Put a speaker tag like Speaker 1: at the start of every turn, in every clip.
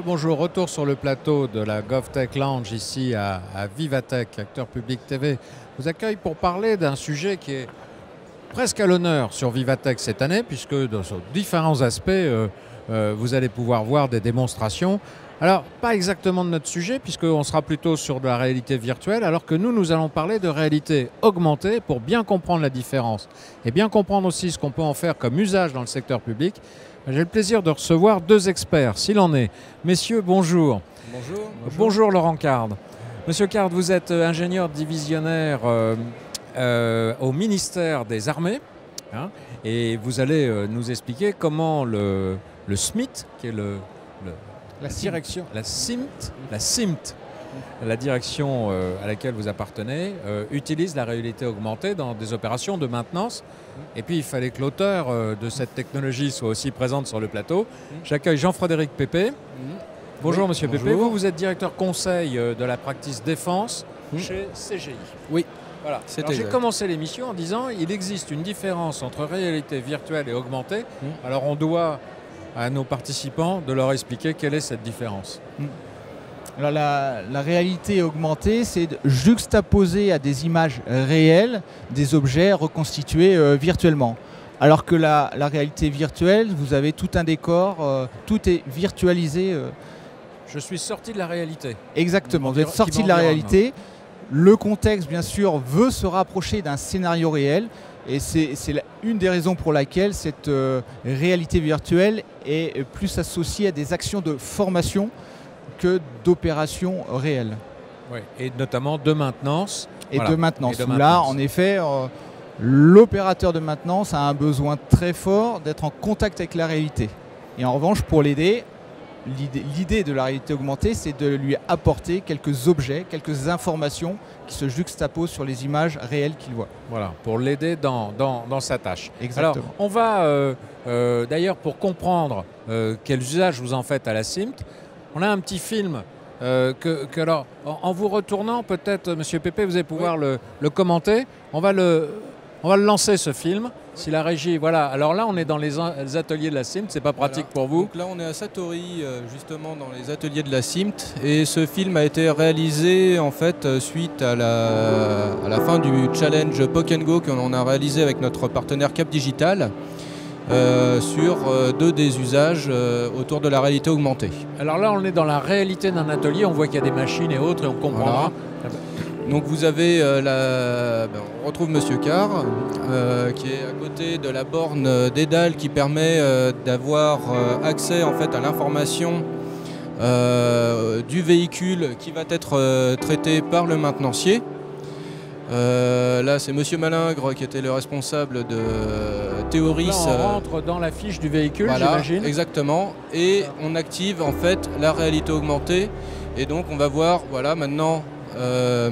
Speaker 1: Bonjour, retour sur le plateau de la GovTech Lounge ici à Vivatech, Acteur Public TV. Je vous accueille pour parler d'un sujet qui est presque à l'honneur sur Vivatech cette année, puisque dans différents aspects, vous allez pouvoir voir des démonstrations. Alors, pas exactement de notre sujet, puisqu'on sera plutôt sur de la réalité virtuelle, alors que nous allons parler de réalité augmentée pour bien comprendre la différence et bien comprendre aussi ce qu'on peut en faire comme usage dans le secteur public. J'ai le plaisir de recevoir deux experts, s'il en est. Messieurs, bonjour.
Speaker 2: Bonjour.
Speaker 1: Bonjour Laurent Card. Monsieur Card, vous êtes ingénieur divisionnaire au ministère des Armées, hein, et vous allez nous expliquer comment le SMIT, qui est la direction, la CIMT, la direction à laquelle vous appartenez, utilise la réalité augmentée dans des opérations de maintenance. Et puis il fallait que l'auteur de cette technologie soit aussi présente sur le plateau. J'accueille Jean-Frédéric Pépé. Bonjour Monsieur Pépé, vous êtes directeur conseil de la practice défense chez CGI.
Speaker 2: Oui.
Speaker 1: Voilà. J'ai commencé l'émission en disant il existe une différence entre réalité virtuelle et augmentée. Alors on doit à nos participants de leur expliquer quelle est cette différence.
Speaker 3: Alors la réalité augmentée, c'est de juxtaposer à des images réelles des objets reconstitués virtuellement. Alors que la réalité virtuelle, vous avez tout un décor, tout est virtualisé.
Speaker 1: Je suis sorti de la réalité.
Speaker 3: Exactement, vous êtes sorti de la réalité. Le contexte, bien sûr, veut se rapprocher d'un scénario réel. Et c'est une des raisons pour laquelle cette réalité virtuelle est plus associée à des actions de formation que d'opérations réelles.
Speaker 1: Oui, et notamment de maintenance.
Speaker 3: Et voilà. De maintenance. Là, en effet, l'opérateur de maintenance a un besoin très fort d'être en contact avec la réalité. Et en revanche, pour l'aider, l'idée de la réalité augmentée, c'est de lui apporter quelques objets, quelques informations qui se juxtaposent sur les images réelles qu'il voit.
Speaker 1: Voilà, pour l'aider dans sa tâche.
Speaker 3: Exactement.
Speaker 1: Alors, on va, d'ailleurs, pour comprendre quel usage vous en faites à la CIMT, on a un petit film alors, en vous retournant, peut-être, Monsieur Pépé, vous allez pouvoir le commenter. On va le lancer, ce film. Si la régie, voilà. Alors là, on est dans les ateliers de la CIMT, c'est pas pratique pour vous.
Speaker 2: Donc là, on est à Satori, justement, dans les ateliers de la CIMT. Et ce film a été réalisé, en fait, suite à la fin du challenge Poke & Go qu'on a réalisé avec notre partenaire Cap Digital. Sur deux des usages autour de la réalité augmentée.
Speaker 1: Alors là, on est dans la réalité d'un atelier, on voit qu'il y a des machines et autres, et on comprendra.
Speaker 2: Voilà. Donc vous avez, on retrouve Monsieur Carr, qui est à côté de la borne dédale qui permet d'avoir accès en fait, à l'information du véhicule qui va être traité par le maintenancier. Là, c'est Monsieur Malingre qui était le responsable de Théoris.
Speaker 1: Là, on rentre dans la fiche du véhicule,
Speaker 2: voilà,
Speaker 1: j'imagine.
Speaker 2: Exactement. Et on active en fait la réalité augmentée. Et donc, on va voir, voilà, maintenant,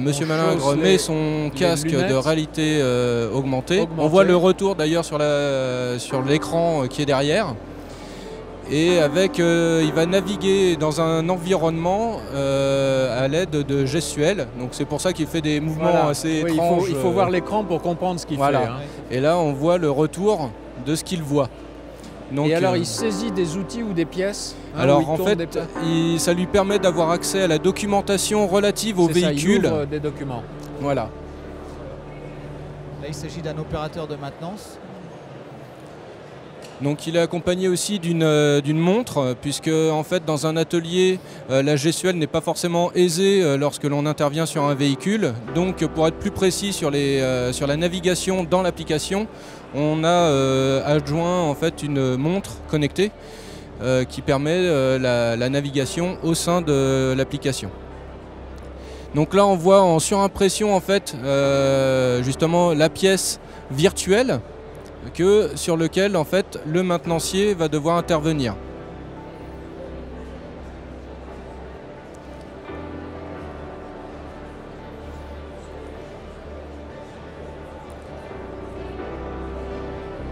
Speaker 2: Monsieur Malingre met son casque de réalité augmentée. On voit le retour d'ailleurs sur l'écran qui est derrière. Et avec, il va naviguer dans un environnement à l'aide de gestuels. Donc c'est pour ça qu'il fait des mouvements assez étranges.
Speaker 1: Il faut voir l'écran pour comprendre ce qu'il fait. Hein.
Speaker 2: Et là, on voit le retour de ce qu'il voit. Donc,
Speaker 1: et alors, il saisit des outils ou des pièces
Speaker 2: alors, en fait, ça lui permet d'avoir accès à la documentation relative au véhicule.
Speaker 1: Ça, il ouvre des documents.
Speaker 2: Voilà.
Speaker 3: Là, il s'agit d'un opérateur de maintenance.
Speaker 2: Donc il est accompagné aussi d'une montre, puisque en fait dans un atelier, la gestuelle n'est pas forcément aisée lorsque l'on intervient sur un véhicule. Donc pour être plus précis sur la navigation dans l'application, on a adjoint en fait une montre connectée qui permet la navigation au sein de l'application. Donc là on voit en surimpression en fait justement la pièce virtuelle sur lequel en fait le maintenancier va devoir intervenir.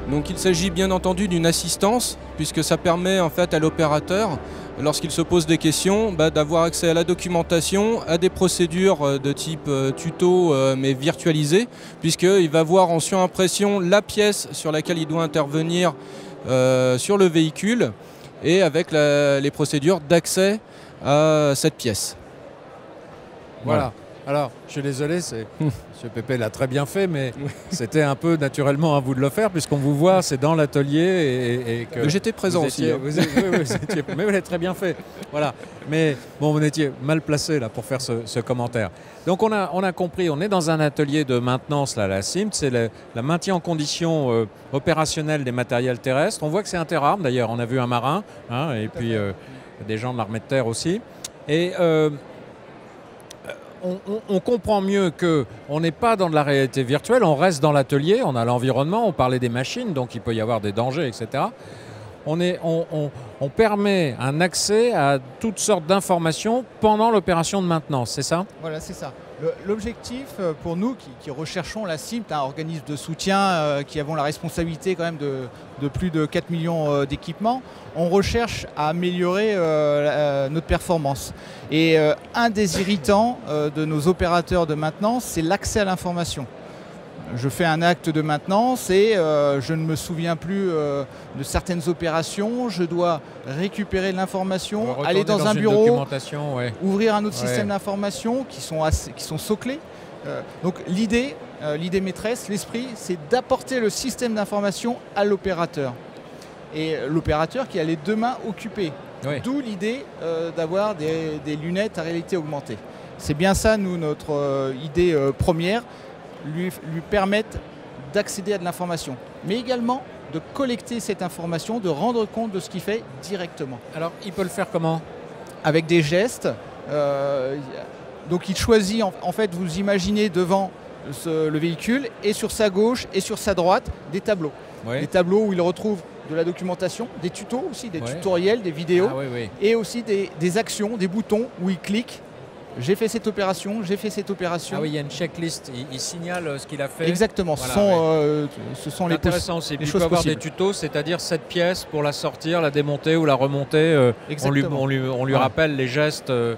Speaker 2: Donc il s'agit bien entendu d'une assistance, puisque ça permet en fait à l'opérateur, lorsqu'il se pose des questions, d'avoir accès à la documentation, à des procédures de type tuto mais virtualisées, puisqu'il va voir en surimpression la pièce sur laquelle il doit intervenir sur le véhicule. et avec les procédures d'accès à cette pièce.
Speaker 1: Voilà. Alors, je suis désolé, M. Pépé l'a très bien fait, mais c'était un peu naturellement à vous de le faire, puisqu'on vous voit, c'est dans l'atelier. Et que
Speaker 2: j'étais présent aussi.
Speaker 1: Mais vous l'avez très bien fait. Voilà. Mais bon, vous étiez mal placé là, pour faire ce commentaire. Donc, on a compris, on est dans un atelier de maintenance, là, la CIMT, c'est le maintien en condition opérationnelle des matériels terrestres. On voit que c'est interarmes, d'ailleurs, on a vu un marin, hein, et puis des gens de l'armée de terre aussi. Et on comprend mieux qu'on n'est pas dans de la réalité virtuelle, on reste dans l'atelier, on a l'environnement, on parlait des machines, donc il peut y avoir des dangers, etc. On permet un accès à toutes sortes d'informations pendant l'opération de maintenance, c'est ça?
Speaker 3: Voilà, c'est ça. L'objectif pour nous qui recherchons la CIMT, un organisme de soutien qui avons la responsabilité quand même de plus de 4 millions d'équipements, on recherche à améliorer notre performance. Et un des irritants de nos opérateurs de maintenance, c'est l'accès à l'information. Je fais un acte de maintenance et je ne me souviens plus de certaines opérations. Je dois récupérer l'information, aller dans un bureau, ouvrir un autre système d'information qui sont soclés. Donc l'idée maîtresse, l'esprit, c'est d'apporter le système d'information à l'opérateur. Et l'opérateur qui a les deux mains occupées. D'où l'idée d'avoir des lunettes à réalité augmentée. C'est bien ça, nous, notre idée première. Lui permettre d'accéder à de l'information, mais également de collecter cette information, de rendre compte de ce qu'il fait directement.
Speaker 1: Alors, il peut le faire comment?
Speaker 3: Avec des gestes. Donc, il choisit, en fait, vous imaginez devant le véhicule et sur sa gauche et sur sa droite des tableaux. Des tableaux où il retrouve de la documentation, des tutos aussi, des tutoriels, des vidéos, et aussi des actions, des boutons où il clique. J'ai fait cette opération, j'ai fait cette opération.
Speaker 1: Ah oui, il y a une checklist, il signale ce qu'il a fait.
Speaker 3: Exactement, voilà, ce sont les
Speaker 1: intéressant aussi.
Speaker 3: Les
Speaker 1: il
Speaker 3: choses
Speaker 1: peut avoir
Speaker 3: possibles.
Speaker 1: Des tutos, c'est-à-dire cette pièce pour la sortir, la démonter ou la remonter. On lui rappelle les gestes de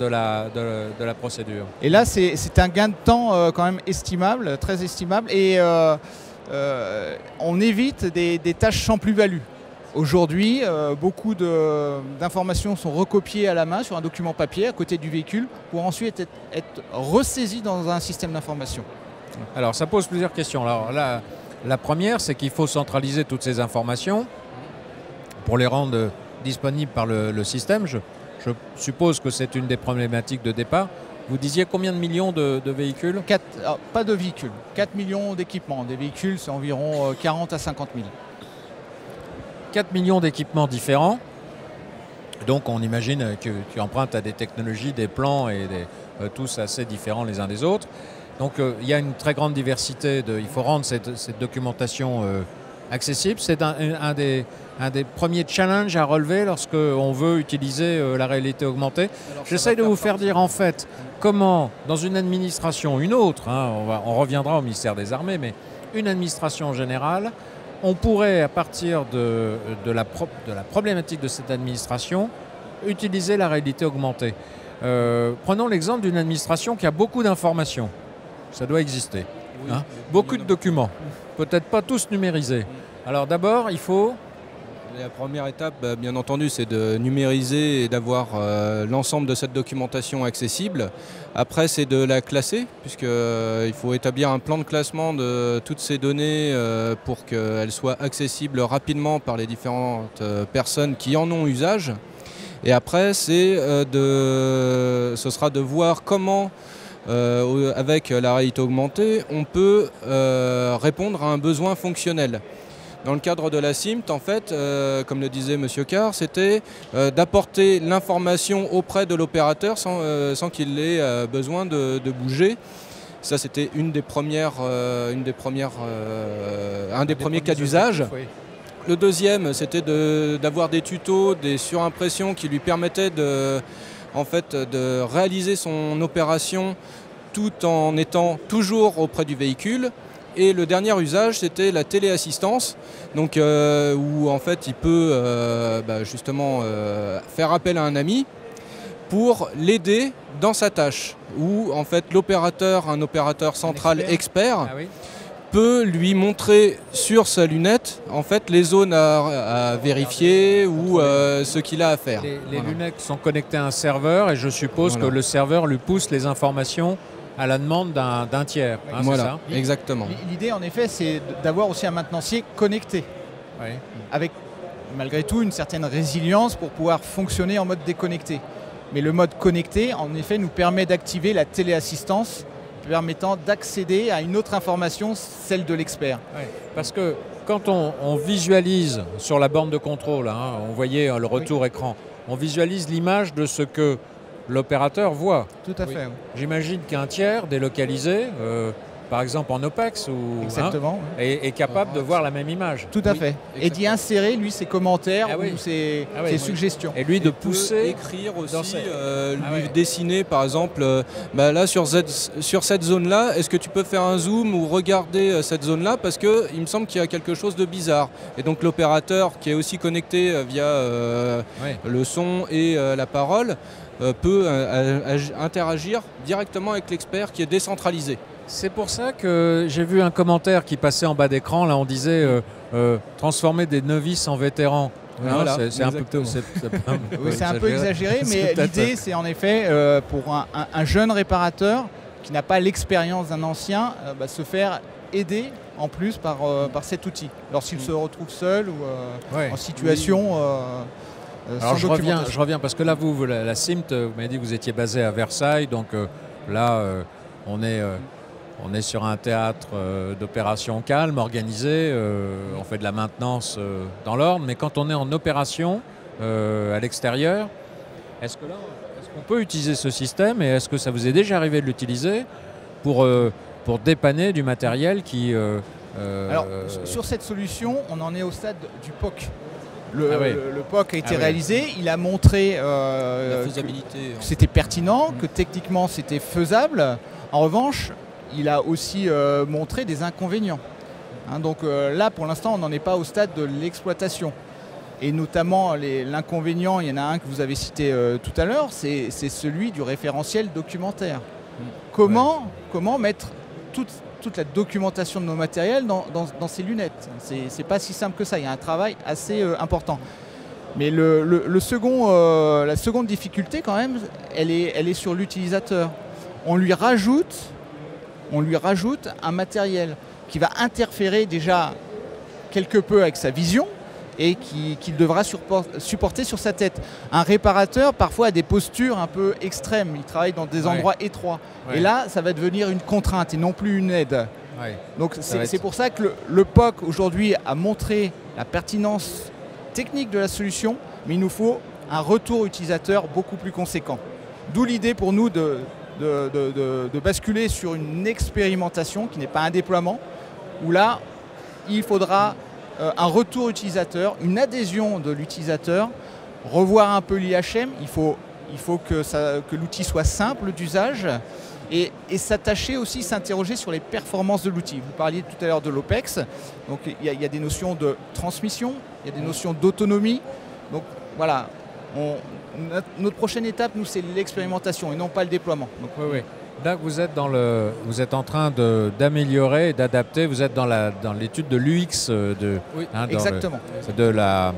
Speaker 1: la procédure.
Speaker 3: Et là, c'est un gain de temps quand même estimable, très estimable. Et on évite des tâches sans plus-value. Aujourd'hui, beaucoup d'informations sont recopiées à la main sur un document papier à côté du véhicule pour ensuite être ressaisies dans un système d'information.
Speaker 1: Alors, ça pose plusieurs questions. Alors, la première, c'est qu'il faut centraliser toutes ces informations pour les rendre disponibles par le système. Je suppose que c'est une des problématiques de départ. Vous disiez combien de millions de véhicules?
Speaker 3: Pas de véhicules, 4 millions d'équipements. Des véhicules, c'est environ 40 à 50 000.
Speaker 1: 4 millions d'équipements différents, donc on imagine que tu empruntes à des technologies, des plans et tous assez différents les uns des autres. Donc il y a une très grande diversité, il faut rendre cette documentation accessible. C'est un des premiers challenges à relever lorsque on veut utiliser la réalité augmentée. J'essaie de vous faire dire en fait comment dans une administration, une autre, on reviendra au ministère des Armées, mais une administration générale, on pourrait, à partir de la problématique de cette administration, utiliser la réalité augmentée. Prenons l'exemple d'une administration qui a beaucoup d'informations. Ça doit exister.
Speaker 2: Oui,
Speaker 1: beaucoup de documents. Peut-être pas tous numérisés. Alors d'abord, il faut...
Speaker 2: La première étape, bien entendu, c'est de numériser et d'avoir l'ensemble de cette documentation accessible. Après, c'est de la classer, puisqu'il faut établir un plan de classement de toutes ces données pour qu'elles soient accessibles rapidement par les différentes personnes qui en ont usage. Et après, ce sera de voir comment, avec la réalité augmentée, on peut répondre à un besoin fonctionnel. Dans le cadre de la CIMT, en fait, comme le disait M. Carr, c'était d'apporter l'information auprès de l'opérateur sans qu'il ait besoin de bouger. Ça, c'était un des premiers cas d'usage.
Speaker 1: Oui.
Speaker 2: Le deuxième, c'était d'avoir des tutos, des surimpressions qui lui permettaient de réaliser son opération tout en étant toujours auprès du véhicule. Et le dernier usage, c'était la téléassistance, donc, où en fait il peut justement faire appel à un ami pour l'aider dans sa tâche, où en fait un opérateur central expert, peut lui montrer sur sa lunette en fait les zones à vérifier ou ce qu'il a à faire.
Speaker 1: Les lunettes sont connectées à un serveur et je suppose que le serveur lui pousse les informations à la demande d'un tiers. Hein,
Speaker 2: voilà,
Speaker 1: c'est ça
Speaker 2: exactement.
Speaker 3: L'idée en effet c'est d'avoir aussi un maintenancier connecté, avec malgré tout une certaine résilience pour pouvoir fonctionner en mode déconnecté. Mais le mode connecté en effet nous permet d'activer la téléassistance permettant d'accéder à une autre information, celle de l'expert.
Speaker 1: Parce que quand on visualise sur la borne de contrôle, hein, on voyait le retour écran, on visualise l'image de ce que l'opérateur voit.
Speaker 3: Tout à fait. Oui.
Speaker 1: J'imagine qu'un tiers délocalisé, par exemple en OPEX, est capable de voir la même image.
Speaker 3: Tout à fait. Et d'y insérer, lui, ses commentaires ou ses suggestions.
Speaker 1: Et lui de pousser,
Speaker 2: écrire aussi, lui dessiner, par exemple, là sur cette zone-là, est-ce que tu peux faire un zoom ou regarder cette zone-là parce qu'il me semble qu'il y a quelque chose de bizarre. Et donc l'opérateur qui est aussi connecté via le son et la parole peut interagir directement avec l'expert qui est décentralisé.
Speaker 1: C'est pour ça que j'ai vu un commentaire qui passait en bas d'écran. Là, on disait transformer des novices en vétérans.
Speaker 3: Voilà,
Speaker 1: c'est un peu,
Speaker 3: c'est un peu exagéré, mais l'idée, c'est en effet pour un jeune réparateur qui n'a pas l'expérience d'un ancien, se faire aider en plus par cet outil lorsqu'il se retrouve seul ou en situation.
Speaker 1: Alors je reviens parce que là, vous la CIMT, vous m'avez dit que vous étiez basé à Versailles, donc là, on est sur un théâtre d'opération calme, organisé, on fait de la maintenance dans l'ordre, mais quand on est en opération à l'extérieur, est-ce qu'on peut utiliser ce système et est-ce que ça vous est déjà arrivé de l'utiliser pour dépanner du matériel qui...
Speaker 3: Alors, sur cette solution, on en est au stade du POC. Le POC a été réalisé, il a montré
Speaker 2: la faisabilité,
Speaker 3: que c'était pertinent, que techniquement c'était faisable. En revanche, il a aussi montré des inconvénients. Donc là, pour l'instant, on n'en est pas au stade de l'exploitation. Et notamment, l'inconvénient, il y en a un que vous avez cité tout à l'heure, c'est celui du référentiel documentaire. Comment mettre toute la documentation de nos matériels dans ces lunettes? C'est pas si simple que ça, il y a un travail assez important. Mais la seconde difficulté, quand même, elle est sur l'utilisateur. On lui rajoute un matériel qui va interférer déjà quelque peu avec sa vision et qu'il devra supporter sur sa tête. Un réparateur, parfois, a des postures un peu extrêmes. Il travaille dans des endroits étroits. Et là, ça va devenir une contrainte et non plus une aide. Donc c'est pour ça que le POC, aujourd'hui, a montré la pertinence technique de la solution, mais il nous faut un retour utilisateur beaucoup plus conséquent. D'où l'idée pour nous de basculer sur une expérimentation qui n'est pas un déploiement, où là, il faudra un retour utilisateur, une adhésion de l'utilisateur, revoir un peu l'IHM, il faut que l'outil soit simple d'usage et s'attacher aussi, s'interroger sur les performances de l'outil. Vous parliez tout à l'heure de l'OPEX, donc il y a des notions de transmission, il y a des notions d'autonomie, donc voilà. Notre prochaine étape, nous, c'est l'expérimentation et non pas le déploiement. Donc,
Speaker 1: Là, vous êtes en train d'améliorer et d'adapter. Vous êtes dans l'étude de l'UX
Speaker 3: exactement.
Speaker 1: De la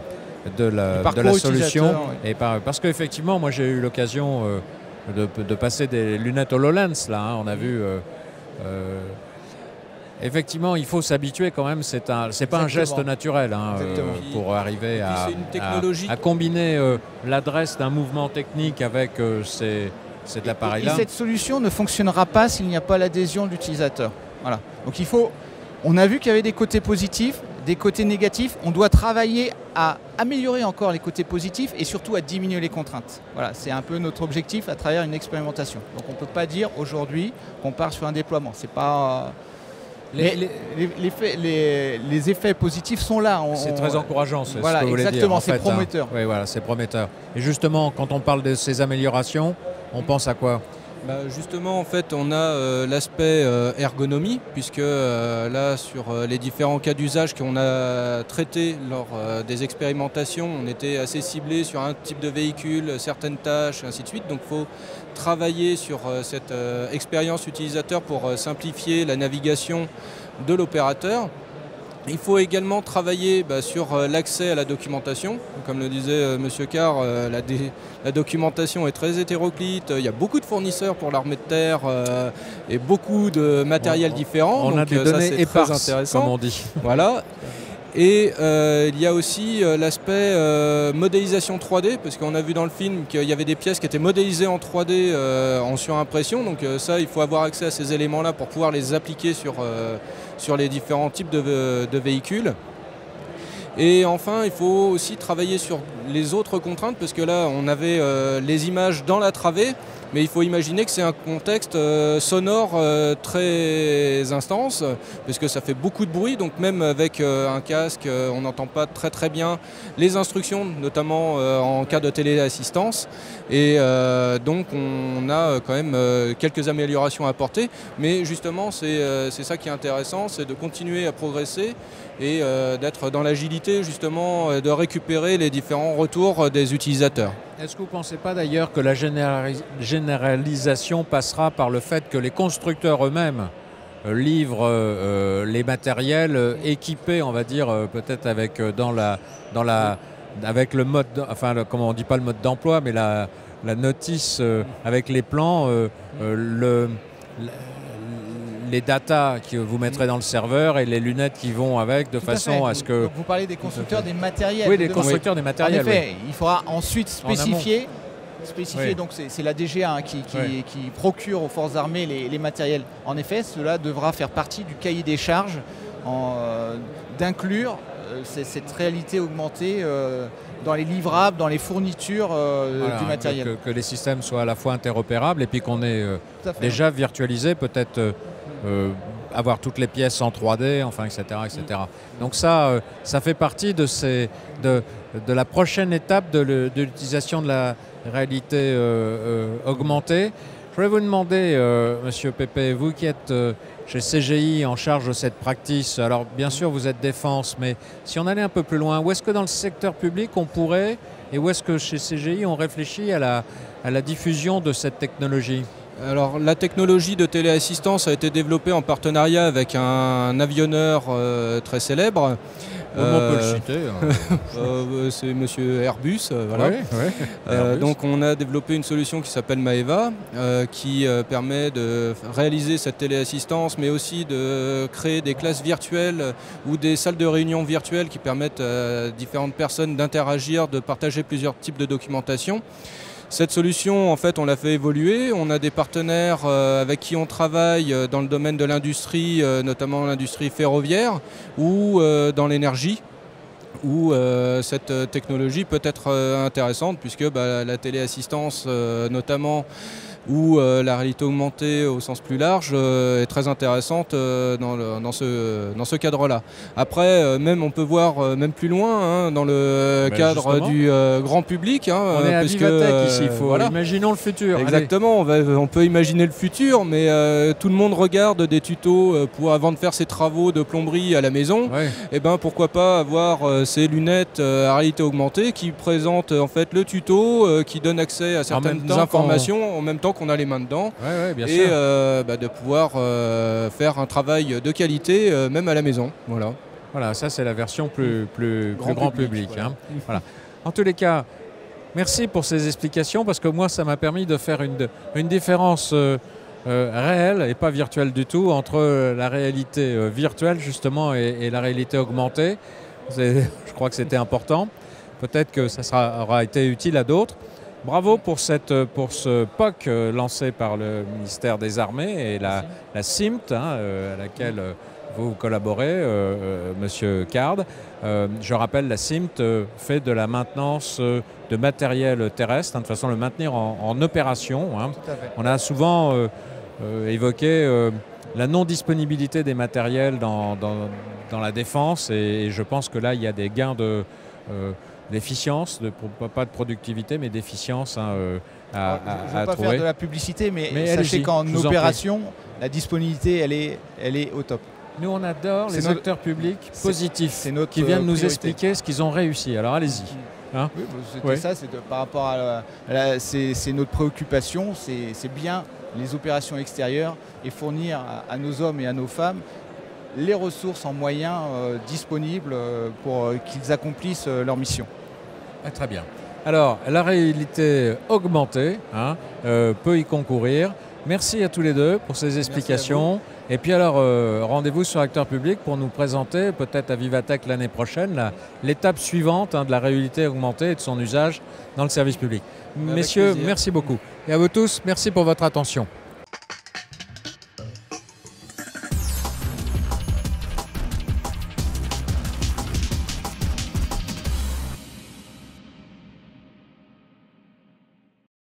Speaker 1: solution. Et parce qu'effectivement, moi, j'ai eu l'occasion de passer des lunettes HoloLens. Là, on a vu. Effectivement, il faut s'habituer quand même, c'est pas un geste naturel pour arriver à combiner l'adresse d'un mouvement technique avec cet appareil-là.
Speaker 3: Et cette solution ne fonctionnera pas s'il n'y a pas l'adhésion de l'utilisateur. Voilà. Donc on a vu qu'il y avait des côtés positifs, des côtés négatifs. On doit travailler à améliorer encore les côtés positifs et surtout à diminuer les contraintes. Voilà, c'est un peu notre objectif à travers une expérimentation. Donc on ne peut pas dire aujourd'hui qu'on part sur un déploiement. C'est pas... Les effets positifs sont là.
Speaker 1: C'est très encourageant, c'est ce que vous voulez dire.
Speaker 3: Exactement, c'est prometteur.
Speaker 1: Oui, voilà, c'est prometteur. Et justement, quand on parle de ces améliorations, on pense à quoi ?
Speaker 2: Justement, en fait, on a l'aspect ergonomie, puisque là, sur les différents cas d'usage qu'on a traités lors des expérimentations, on était assez ciblé sur un type de véhicule, certaines tâches, et ainsi de suite. Donc, il faut travailler sur cette expérience utilisateur pour simplifier la navigation de l'opérateur. Il faut également travailler sur l'accès à la documentation. Comme le disait Monsieur Card, la documentation est très hétéroclite. Il y a beaucoup de fournisseurs pour l'armée de terre et beaucoup de matériel différent.
Speaker 1: On a des données éparses, très intéressant, comme on dit.
Speaker 2: Voilà. Et il y a aussi l'aspect modélisation 3D, parce qu'on a vu dans le film qu'il y avait des pièces qui étaient modélisées en 3D en surimpression. Donc ça, il faut avoir accès à ces éléments-là pour pouvoir les appliquer sur les différents types de véhicules. Et enfin, il faut aussi travailler sur les autres contraintes, parce que là, on avait les images dans la travée, mais il faut imaginer que c'est un contexte sonore très intense, parce que ça fait beaucoup de bruit, donc même avec un casque, on n'entend pas très bien les instructions, notamment en cas de téléassistance. Et donc on a quand même quelques améliorations à apporter, mais justement c'est ça qui est intéressant, c'est de continuer à progresser et d'être dans l'agilité, justement, de récupérer les différents retours des utilisateurs.
Speaker 1: Est-ce que vous ne pensez pas d'ailleurs que la généralisation passera par le fait que les constructeurs eux-mêmes livrent les matériels équipés, on va dire, peut-être avec avec le mode, enfin, comment on dit pas le mode d'emploi, mais la notice avec les plans, les datas que vous mettrez dans le serveur et les lunettes qui vont avec, de façon à ce que...
Speaker 3: Donc vous parlez des constructeurs des matériels.
Speaker 1: Oui, des constructeurs des matériels.
Speaker 3: En effet, il faudra ensuite spécifier, donc c'est la DGA qui procure aux forces armées les matériels. En effet, cela devra faire partie du cahier des charges d'inclure cette réalité augmentée dans les livrables, dans les fournitures du matériel.
Speaker 1: Que les systèmes soient à la fois interopérables et puis qu'on ait déjà virtualisé, peut-être avoir toutes les pièces en 3D, enfin, etc. Donc ça fait partie de la prochaine étape de l'utilisation de la réalité augmentée. Je voulais vous demander, Monsieur Pépé, vous qui êtes chez CGI en charge de cette practice, alors bien sûr vous êtes défense, mais si on allait un peu plus loin, où est-ce que dans le secteur public on pourrait, et où est-ce que chez CGI on réfléchit à la diffusion de cette technologie ?
Speaker 2: Alors la technologie de téléassistance a été développée en partenariat avec un avionneur très célèbre.
Speaker 1: On peut le citer.
Speaker 2: C'est Monsieur Airbus. Voilà.
Speaker 1: Airbus.
Speaker 2: Donc on a développé une solution qui s'appelle Maeva, qui permet de réaliser cette téléassistance, mais aussi de créer des classes virtuelles ou des salles de réunion virtuelles qui permettent à différentes personnes d'interagir, de partager plusieurs types de documentation. Cette solution, en fait, on l'a fait évoluer. On a des partenaires avec qui on travaille dans le domaine de l'industrie, notamment l'industrie ferroviaire ou dans l'énergie, où cette technologie peut être intéressante, puisque la téléassistance, notamment, ou la réalité augmentée au sens plus large est très intéressante dans ce cadre-là. Après, même on peut voir même plus loin dans le cadre du grand public.
Speaker 1: On est à Vivatech ici,
Speaker 2: voilà.
Speaker 1: Imaginons le futur.
Speaker 2: Exactement, on peut imaginer le futur, mais tout le monde regarde des tutos avant de faire ses travaux de plomberie à la maison.
Speaker 1: Ouais.
Speaker 2: Et ben pourquoi pas avoir ces lunettes à réalité augmentée qui présentent en fait le tuto, qui donne accès à certaines informations en même temps qu'on a les mains dedans,
Speaker 1: bien
Speaker 2: et de pouvoir faire un travail de qualité même à la maison.
Speaker 1: Voilà, ça c'est la version plus grand public. Voilà. Voilà. En tous les cas, merci pour ces explications, parce que moi ça m'a permis de faire une différence réelle et pas virtuelle du tout entre la réalité virtuelle justement et la réalité augmentée. Je crois que c'était important. Peut-être que ça aura été utile à d'autres. Bravo pour ce POC lancé par le ministère des Armées et la CIMT, à laquelle vous collaborez, Monsieur Card. Je rappelle, la CIMT fait de la maintenance de matériel terrestre, de façon à le maintenir en opération. On a souvent évoqué la non-disponibilité des matériels dans la défense, et je pense que là, il y a des gains d'efficience, pas de productivité, mais d'efficience à
Speaker 3: je ne veux pas
Speaker 1: trouver.
Speaker 3: faire de la publicité, mais sachez qu'en opération, la disponibilité, elle est au top.
Speaker 1: Nous, on adore les acteurs publics positifs qui viennent nous expliquer ce qu'ils ont réussi. Alors, allez-y.
Speaker 3: Oui, ça, c'est par rapport à c'est notre préoccupation, c'est bien les opérations extérieures et fournir à nos hommes et à nos femmes les ressources en moyens disponibles pour qu'ils accomplissent leur mission.
Speaker 1: Ah, très bien. Alors, la réalité augmentée peut y concourir. Merci à tous les deux pour ces explications. Et puis alors, rendez-vous sur Acteurs Publics pour nous présenter, peut-être à Vivatech l'année prochaine, l'étape suivante de la réalité augmentée et de son usage dans le service public. Messieurs, merci beaucoup. Et à vous tous, merci pour votre attention.